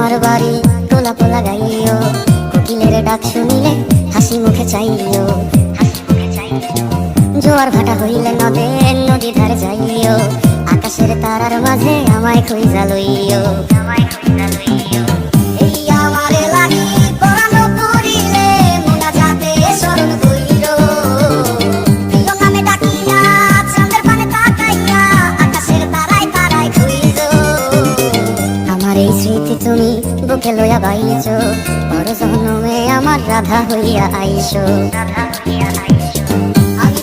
আমার বাড়ি পোলা পোলা গাইও, কোকিলের ডাক শুনিলে হাসি মুখে চাইও। জোয়ার ভাটা হইলে নদে নদী ধারে যাইও, আকাশের তারার মাঝে আমায় খুঁজা লইও। এই আমারে লাগি পরানো করিলে মোনা যাতে স্মরণ কইরো, প্রিয় নামে ডাকিয়া চাঁদের পানে তাকাইয়া আকাশের তারায় তারায় খুঁজো। আমার এই স্মৃতি তুমি বুকে লইয়া বাইছো, পর জন্মে আমার রাধা হইয়া আইসো। আমি